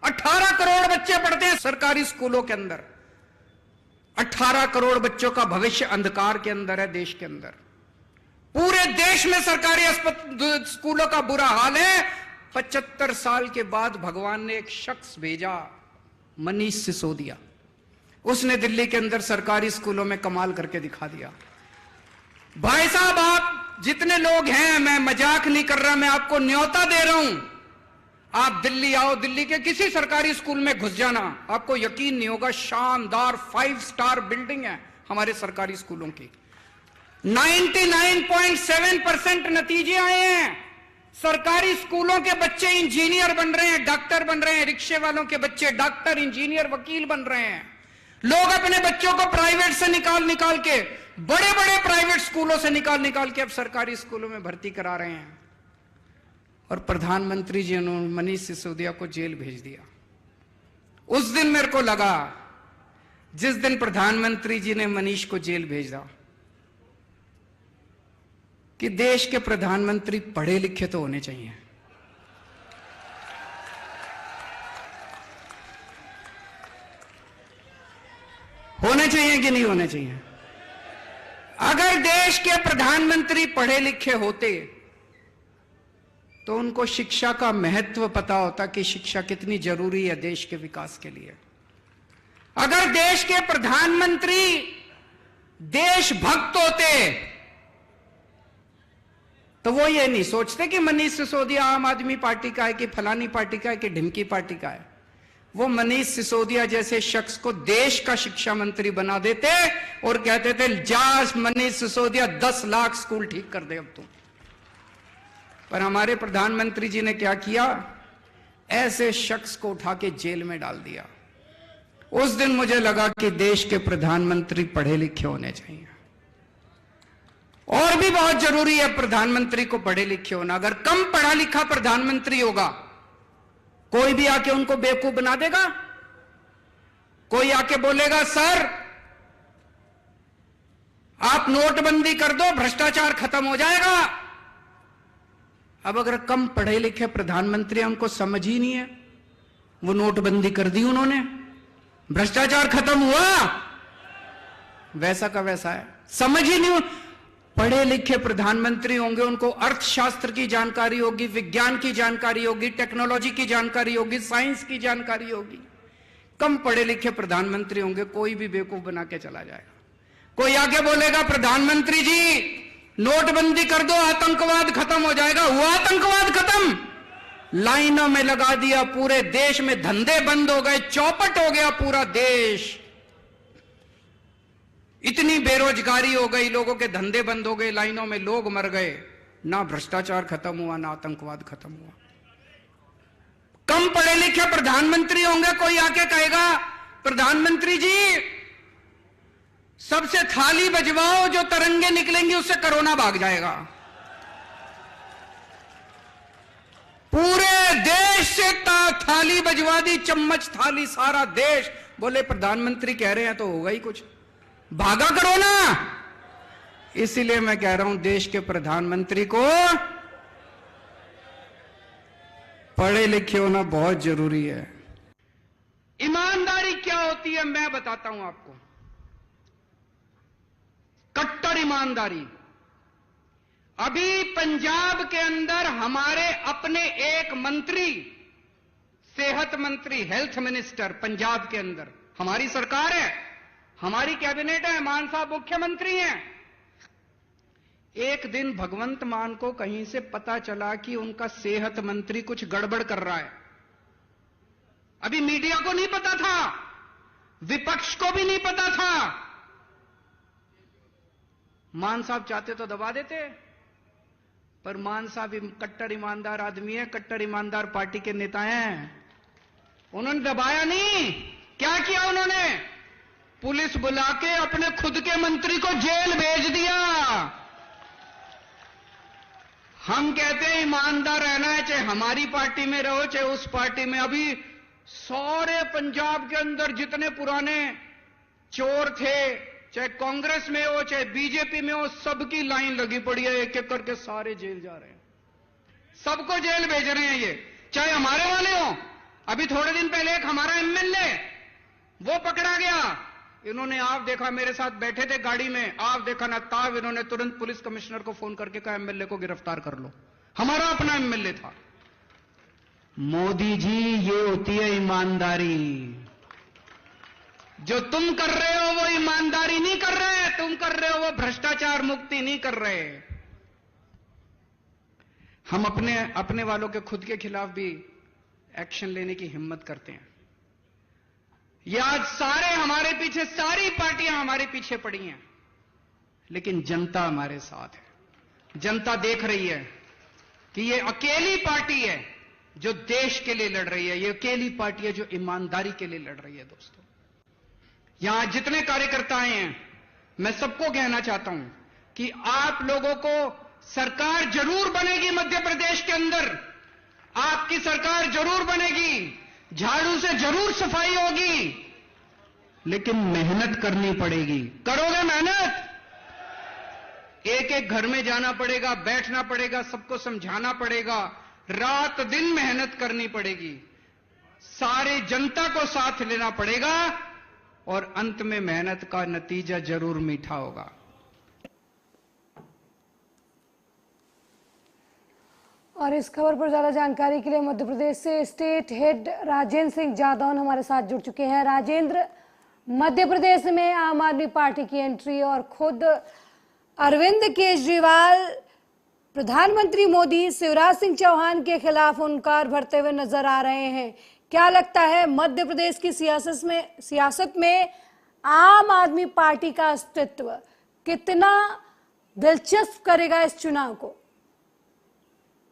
18 करोड़ बच्चे पढ़ते हैं सरकारी स्कूलों के अंदर। 18 करोड़ बच्चों का भविष्य अंधकार के अंदर है। देश के अंदर पूरे देश में सरकारी स्कूलों का बुरा हाल है। 75 साल के बाद भगवान ने एक शख्स भेजा, मनीष सिसोदिया। उसने दिल्ली के अंदर सरकारी स्कूलों में कमाल करके दिखा दिया। भाई साहब, आप जितने लोग हैं, मैं मजाक नहीं कर रहा, मैं आपको न्योता दे रहा हूं, आप दिल्ली आओ, दिल्ली के किसी सरकारी स्कूल में घुस जाना, आपको यकीन नहीं होगा, शानदार 5 स्टार बिल्डिंग है हमारे सरकारी स्कूलों की। 99.7% नतीजे आए हैं। सरकारी स्कूलों के बच्चे इंजीनियर बन रहे हैं, डॉक्टर बन रहे हैं, रिक्शे वालों के बच्चे डॉक्टर, इंजीनियर, वकील बन रहे हैं। लोग अपने बच्चों को प्राइवेट से निकाल के, बड़े बड़े प्राइवेट स्कूलों से निकाल के अब सरकारी स्कूलों में भर्ती करा रहे हैं। और प्रधानमंत्री जी ने मनीष सिसोदिया को जेल भेज दिया। उस दिन मेरे को लगा, जिस दिन प्रधानमंत्री जी ने मनीष को जेल भेजा, कि देश के प्रधानमंत्री पढ़े लिखे तो होने चाहिए। होने चाहिए कि नहीं होने चाहिए? अगर देश के प्रधानमंत्री पढ़े लिखे होते तो उनको शिक्षा का महत्व पता होता कि शिक्षा कितनी जरूरी है देश के विकास के लिए। अगर देश के प्रधानमंत्री देशभक्त होते तो वो ये नहीं सोचते कि मनीष सिसोदिया आम आदमी पार्टी का है, कि फलानी पार्टी का है, कि ढिमकी पार्टी का है। वो मनीष सिसोदिया जैसे शख्स को देश का शिक्षा मंत्री बना देते और कहते थे, जा मनीष सिसोदिया 10 लाख स्कूल ठीक कर दे अब तुम। पर हमारे प्रधानमंत्री जी ने क्या किया? ऐसे शख्स को उठा के जेल में डाल दिया। उस दिन मुझे लगा कि देश के प्रधानमंत्री पढ़े लिखे होने चाहिए। और भी बहुत जरूरी है प्रधानमंत्री को पढ़े लिखे होना। अगर कम पढ़ा लिखा प्रधानमंत्री होगा, कोई भी आके उनको बेवकूफ बना देगा। कोई आके बोलेगा, सर आप नोटबंदी कर दो, भ्रष्टाचार खत्म हो जाएगा। अब अगर कम पढ़े लिखे प्रधानमंत्री, उनको समझ ही नहीं है, वो नोटबंदी कर दी उन्होंने, भ्रष्टाचार खत्म हुआ, वैसा का वैसा है, समझ ही नहीं। पढ़े लिखे प्रधानमंत्री होंगे, उनको अर्थशास्त्र की जानकारी होगी, विज्ञान की जानकारी होगी, टेक्नोलॉजी की जानकारी होगी, साइंस की जानकारी होगी। कम पढ़े लिखे प्रधानमंत्री होंगे, कोई भी बेवकूफ बना के चला जाएगा। कोई आगे बोलेगा, प्रधानमंत्री जी नोटबंदी कर दो, आतंकवाद खत्म हो जाएगा। हुआ आतंकवाद खत्म? लाइनों में लगा दिया, पूरे देश में धंधे बंद हो गए, चौपट हो गया पूरा देश। इतनी बेरोजगारी हो गई, लोगों के धंधे बंद हो गए, लाइनों में लोग मर गए। ना भ्रष्टाचार खत्म हुआ, ना आतंकवाद खत्म हुआ। कम पढ़े लिखे प्रधानमंत्री होंगे, कोई आके कहेगा, प्रधानमंत्री जी सबसे थाली बजवाओ, जो तरंगे निकलेंगी उससे कोरोना भाग जाएगा। पूरे देश से थाली बजवा दी, चम्मच थाली, सारा देश। बोले प्रधानमंत्री कह रहे हैं तो होगा ही कुछ, भागा कोरोना। इसीलिए मैं कह रहा हूं, देश के प्रधानमंत्री को पढ़े लिखे होना बहुत जरूरी है। ईमानदारी क्या होती है मैं बताता हूं आपको। कट्टर ईमानदारी। अभी पंजाब के अंदर हमारे अपने एक मंत्री सेहत मंत्री, हेल्थ मिनिस्टर पंजाब के अंदर हमारी सरकार है, हमारी कैबिनेट है, मान साहब मुख्यमंत्री हैं। एक दिन भगवंत मान को कहीं से पता चला कि उनका सेहत मंत्री कुछ गड़बड़ कर रहा है। अभी मीडिया को नहीं पता था, विपक्ष को भी नहीं पता था। मान साहब चाहते तो दबा देते, पर मान साहब कट्टर ईमानदार आदमी है, कट्टर ईमानदार पार्टी के नेता हैं। उन्होंने दबाया नहीं। क्या किया उन्होंने? पुलिस बुला के अपने खुद के मंत्री को जेल भेज दिया। हम कहते हैं ईमानदार रहना है, चाहे हमारी पार्टी में रहो चाहे उस पार्टी में। अभी सारे पंजाब के अंदर जितने पुराने चोर थे, चाहे कांग्रेस में हो चाहे बीजेपी में हो, सबकी लाइन लगी पड़ी है, एक एक करके सारे जेल जा रहे हैं, सबको जेल भेज रहे हैं ये, चाहे हमारे वाले हो। अभी थोड़े दिन पहले एक हमारा एमएलए वो पकड़ा गया। इन्होंने आप देखा, मेरे साथ बैठे थे गाड़ी में, आप देखा ना ताब, इन्होंने तुरंत पुलिस कमिश्नर को फोन करके कहा एमएलए को गिरफ्तार कर लो। हमारा अपना एमएलए था। मोदी जी, ये होती है ईमानदारी। जो तुम कर रहे हो वो ईमानदारी नहीं कर रहे, तुम कर रहे हो वो भ्रष्टाचार मुक्ति नहीं कर रहे। हम अपने वालों के खुद के खिलाफ भी एक्शन लेने की हिम्मत करते हैं। ये आज सारे हमारे पीछे, सारी पार्टियां हमारे पीछे पड़ी हैं, लेकिन जनता हमारे साथ है। जनता देख रही है कि ये अकेली पार्टी है जो देश के लिए लड़ रही है, ये अकेली पार्टी है जो ईमानदारी के लिए लड़ रही है। दोस्तों, यहां जितने कार्यकर्ता आए हैं, मैं सबको कहना चाहता हूं कि आप लोगों को सरकार जरूर बनेगी मध्य प्रदेश के अंदर, आपकी सरकार जरूर बनेगी, झाड़ू से जरूर सफाई होगी, लेकिन मेहनत करनी पड़ेगी। करोगे मेहनत? एक एक घर में जाना पड़ेगा, बैठना पड़ेगा, सबको समझाना पड़ेगा, रात दिन मेहनत करनी पड़ेगी, सारे जनता को साथ लेना पड़ेगा, और अंत में मेहनत का नतीजा जरूर मीठा होगा। और इस खबर पर ज्यादा जानकारी के लिए मध्य प्रदेश से स्टेट हेड राजेंद्र सिंह जादौन हमारे साथ जुड़ चुके हैं। राजेंद्र, मध्य प्रदेश में आम आदमी पार्टी की एंट्री और खुद अरविंद केजरीवाल प्रधानमंत्री मोदी शिवराज सिंह चौहान के खिलाफ हुंकार भरते हुए नजर आ रहे हैं। क्या लगता है मध्य प्रदेश की सियासत में आम आदमी पार्टी का अस्तित्व कितना दिलचस्प करेगा इस चुनाव को?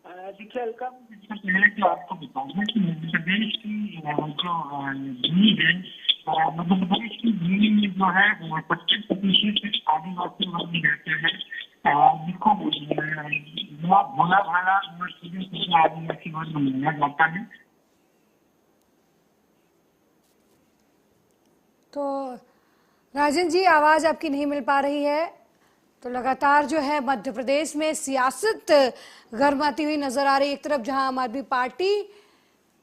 देखिए अलका, इससे पहले तो आपको बताऊंगा कि मध्य प्रदेश की जो भूमि है, मध्य प्रदेश की भूमि में जो है 25% आदिवासी वर्ग रहते हैं, जिसको भोला भाला आदिवासी वर्ग माना जाता है। तो राजन जी, आवाज आपकी नहीं मिल पा रही है। तो लगातार जो है मध्य प्रदेश में सियासत गर्माती हुई नजर आ रही है। एक तरफ जहां आम आदमी पार्टी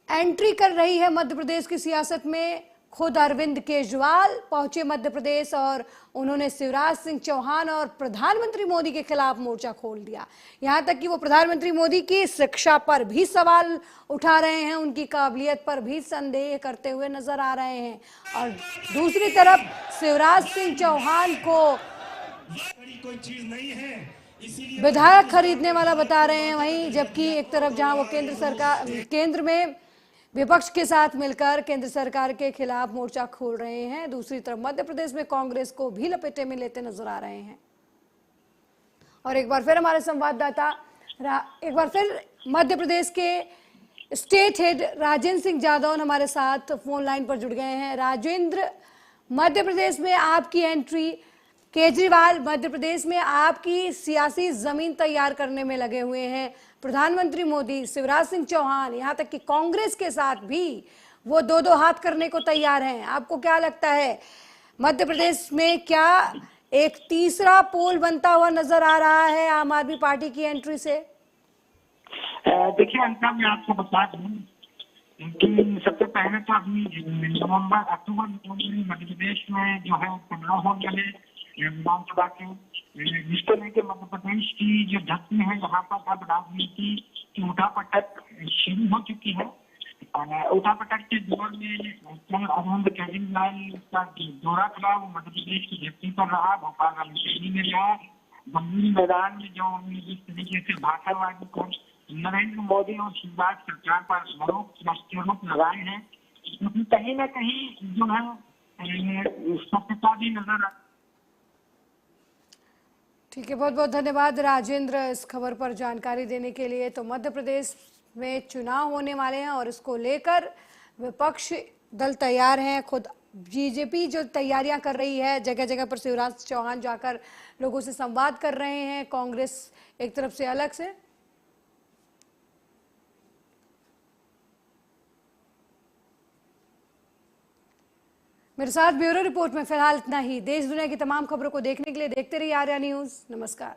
एंट्री कर रही है मध्य प्रदेश की सियासत में, खुद अरविंद केजरीवाल पहुंचे मध्य प्रदेश और उन्होंने शिवराज सिंह चौहान और प्रधानमंत्री मोदी के खिलाफ मोर्चा खोल दिया। यहां तक कि वो प्रधानमंत्री मोदी की शिक्षा पर भी सवाल उठा रहे हैं, उनकी काबिलियत पर भी संदेह करते हुए नजर आ रहे हैं। और दूसरी तरफ शिवराज सिंह चौहान को कोई चीज नहीं है, इसीलिए विधायक खरीदने वाला बता रहे हैं। वहीं जबकि एक तरफ जहां वो केंद्र में विपक्ष के साथ मिलकर केंद्र सरकार के खिलाफ मोर्चा खोल रहे हैं, दूसरी तरफ मध्य प्रदेश में कांग्रेस को भी लपेटे में लेते नजर आ रहे हैं। और एक बार फिर हमारे संवाददाता एक बार फिर मध्य प्रदेश के स्टेट हेड राजेंद्र सिंह जादौन हमारे साथ फोन लाइन पर जुड़ गए हैं। राजेंद्र, मध्य प्रदेश में आपकी एंट्री, केजरीवाल मध्य प्रदेश में आपकी सियासी जमीन तैयार करने में लगे हुए हैं, प्रधानमंत्री मोदी, शिवराज सिंह चौहान, यहां तक कि कांग्रेस के साथ भी वो दो हाथ करने को तैयार हैं। आपको क्या लगता है मध्य प्रदेश में क्या एक तीसरा पोल बनता हुआ नजर आ रहा है आम आदमी पार्टी की एंट्री से? देखिए अंका, मैं आपको बता दूं कि सबसे पहले तो अभी अक्टूबर में मध्य प्रदेश में जो है चुनाव हो गए विधानसभा के, जिसको लेकर मध्य प्रदेश की जो धरती है यहाँ पर अब राजनीति की उठापटक शुरू हो चुकी है। उठापटक के दौर में कल अरविंद केजरीवाल का दौरा था, वो मध्य प्रदेश की धरती पर रहा, भोपाल वाली शैली में रहा। जंगली मैदान में जो उन्होंने जिस तरीके से भाषणबाजी को नरेंद्र मोदी और शिवराज सरकार पर आरोप लगाए हैं, क्योंकि कहीं ना कहीं जो है सत्यता भी नजर आ। ठीक है, बहुत बहुत धन्यवाद राजेंद्र इस खबर पर जानकारी देने के लिए। तो मध्य प्रदेश में चुनाव होने वाले हैं और इसको लेकर विपक्ष दल तैयार हैं। खुद बीजेपी जो तैयारियां कर रही है, जगह जगह पर शिवराज चौहान जाकर लोगों से संवाद कर रहे हैं, कांग्रेस एक तरफ से अलग से। मेरे साथ ब्यूरो रिपोर्ट में फिलहाल इतना ही। देश दुनिया की तमाम खबरों को देखने के लिए देखते रहिए आर्या न्यूज़। नमस्कार।